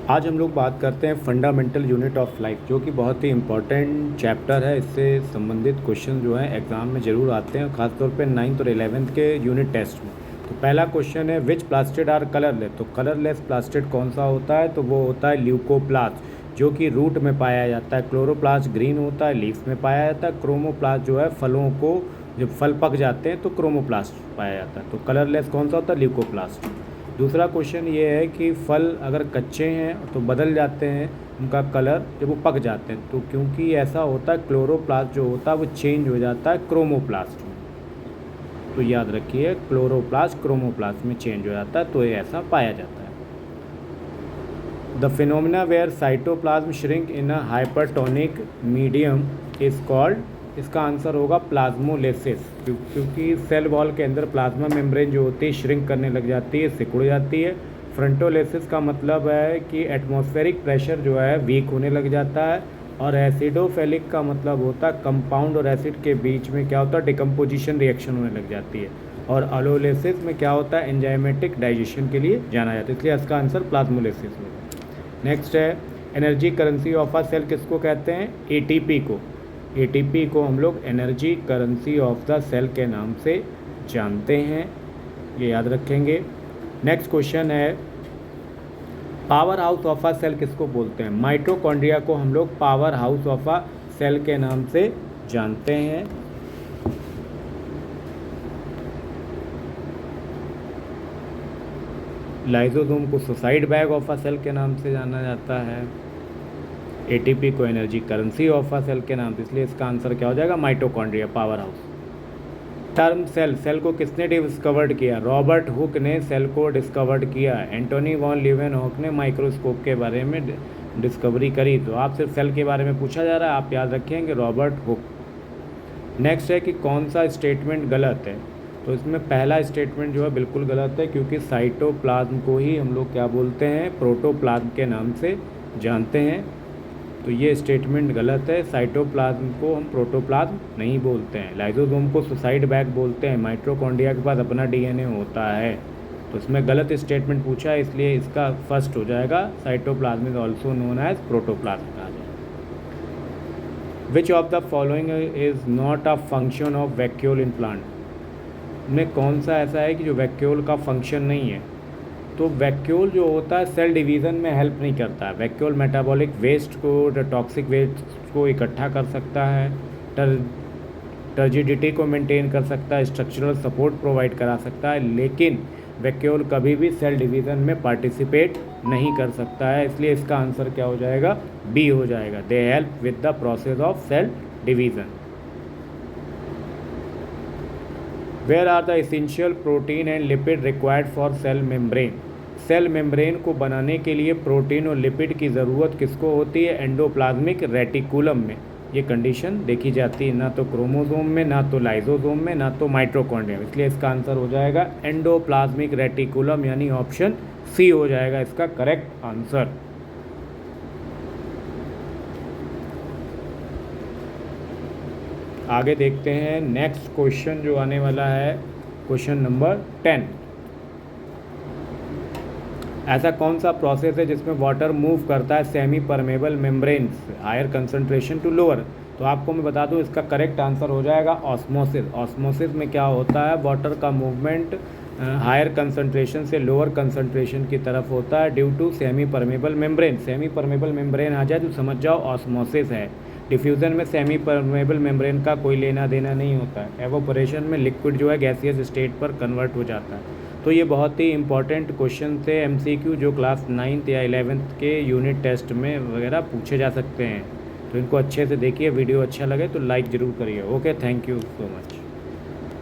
आज हम लोग बात करते हैं फंडामेंटल यूनिट ऑफ लाइफ, जो कि बहुत ही इम्पॉर्टेंट चैप्टर है। इससे संबंधित क्वेश्चन जो हैं एग्ज़ाम में ज़रूर आते हैं, खासतौर पे 9th और 11th के यूनिट टेस्ट में। तो पहला क्वेश्चन है विच प्लास्टिड आर कलरलेस। तो कलरलेस प्लास्टिड कौन सा होता है? तो वो होता है ल्यूकोप्लास्ट, जो कि रूट में पाया जाता है। क्लोरोप्लास्ट ग्रीन होता है, लीफ में पाया जाता है। क्रोमोप्लास्ट जो है फलों को, जब फल पक जाते हैं तो क्रोमोप्लास्ट पाया जाता है। तो कलरलेस कौन सा होता है? ल्यूकोप्लास्ट। दूसरा क्वेश्चन ये है कि फल अगर कच्चे हैं तो बदल जाते हैं उनका कलर जब वो पक जाते हैं, तो क्योंकि ऐसा होता है क्लोरोप्लास्ट जो होता है वो चेंज हो जाता है क्रोमोप्लास्ट में। तो याद रखिए, क्लोरोप्लास्ट क्रोमोप्लास्ट में चेंज हो जाता है, तो ये ऐसा पाया जाता है। The phenomena where cytoplasm shrink in a hypertonic medium is called. इसका आंसर होगा प्लाज्मोलेसिस, क्योंकि सेल वॉल के अंदर प्लाज्मा मेम्ब्रेन जो होती है श्रिंक करने लग जाती है, सिकुड़ जाती है। फ्रंटोलेसिस का मतलब है कि एटमॉस्फेरिक प्रेशर जो है वीक होने लग जाता है। और एसिडोफेलिक का मतलब होता है कंपाउंड और एसिड के बीच में क्या होता है, डिकम्पोजिशन रिएक्शन होने लग जाती है। और अलोलेसिस में क्या होता है, एंजाइमेटिक डाइजेशन के लिए जाना जाता है, इसलिए इसका आंसर प्लाज्मोलेसिस होगा। नेक्स्ट है energy currency of a cell किसको कहते हैं? एटीपी को। एटीपी को हम लोग energy currency of the cell के नाम से जानते हैं, ये याद रखेंगे। नेक्स्ट क्वेश्चन है power house of a cell किसको बोलते हैं? माइटोकॉन्ड्रिया को हम लोग power house of a cell के नाम से जानते हैं। लाइसोसोम को suicide bag of a cell के नाम से जाना जाता है। एटीपी को energy currency of a cell के नाम से, इसलिए इसका आंसर क्या हो जाएगा? Mitochondria, power house. Term cell, cell को किसने डिस्कवर्ड किया? रॉबर्ट हुक ने सेल को डिस्कवर्ड किया। एंटोनी वॉन लीeuwenhoek ने माइक्रोस्कोप के बारे में डिस्कवरी करी। तो आप सिर्फ सेल के बारे में पूछा जा रहा है, आप याद रखेंगे रॉबर्ट हुक। नेक्स्ट है कि कौन सा स्टेटमेंट गलत है? तो इसमें पहला स्टेटमेंट जो है बिल्कुल गलत है, क्योंकि साइटोप्लाज्म को ही हम लोग क्या बोलते हैं? प्रोटोप्लाज्म के नाम से जानते हैं। तो ये स्टेटमेंट गलत है, साइटोप्लाज्म को हम प्रोटोप्लाज्म नहीं बोलते हैं। लाइसोसोम को सुसाइड बैग बोलते हैं। माइटोकॉन्ड्रिया के पास अपना डीएनए होता है। तो इसमें गलत स्टेटमेंट पूछा है, इसलिए इसका फर्स्ट हो जाएगा cytoplasm is also known as protoplasm कहा जाएगा। Which of the following is not a function of vacuole in plant? में कौन सा ऐसा है कि जो वैक्यूल का फंक्शन नहीं है? तो वैक्यूल जो होता है सेल डिवीज़न में हेल्प नहीं करता है। वैक्यूल मेटाबॉलिक वेस्ट को, टॉक्सिक वेस्ट को इकट्ठा कर सकता है, टर्जिडिटी को मेंटेन कर सकता है, स्ट्रक्चरल सपोर्ट प्रोवाइड करा सकता है, लेकिन वैक्यूल कभी भी सेल डिवीज़न में पार्टिसिपेट नहीं कर सकता है, इसलिए इसका आंसर क्या हो जाएगा? बी हो जाएगा। They help with the process of cell division. Where are the essential protein and lipid required for cell membrane? Cell membrane को बनाने के लिए प्रोटीन और लिपिड की ज़रूरत किसको होती है? एंडोप्लाज्मिक रेटिकुलम में ये कंडीशन देखी जाती है, ना तो क्रोमोसोम में, ना तो लाइसोसोम में, ना तो माइटोकॉन्ड्रिया में, इसलिए इसका आंसर हो जाएगा एंडोप्लाज्मिक रेटिकुलम, यानी ऑप्शन सी हो जाएगा इसका करेक्ट आंसर। आगे देखते हैं नेक्स्ट क्वेश्चन जो आने वाला है, क्वेश्चन नंबर 10। ऐसा कौन सा प्रोसेस है जिसमें वाटर मूव करता है सेमी परमेबल मेम्ब्रेन से हायर कंसंट्रेशन टू लोअर? तो आपको मैं बता दूं इसका करेक्ट आंसर हो जाएगा ऑस्मोसिस। ऑस्मोसिस में क्या होता है? वाटर का मूवमेंट हायर कंसंट्रेशन से लोअर कंसंट्रेशन की तरफ होता है due to semi permeable membrane. Semi permeable membrane आ जाए तो समझ जाओ ऑस्मोसिस है। डिफ्यूज़न में सेमी परमेबल मेम्ब्रेन का कोई लेना देना नहीं होता है। एवोपोरेशन में लिक्विड जो है गैसियस स्टेट पर कन्वर्ट हो जाता है। तो ये बहुत ही इंपॉर्टेंट क्वेश्चन थे एमसीक्यू, जो क्लास 9th या 11th के यूनिट टेस्ट में वगैरह पूछे जा सकते हैं। तो इनको अच्छे से देखिए, वीडियो अच्छा लगे तो लाइक ज़रूर करिए। Okay, thank you so much.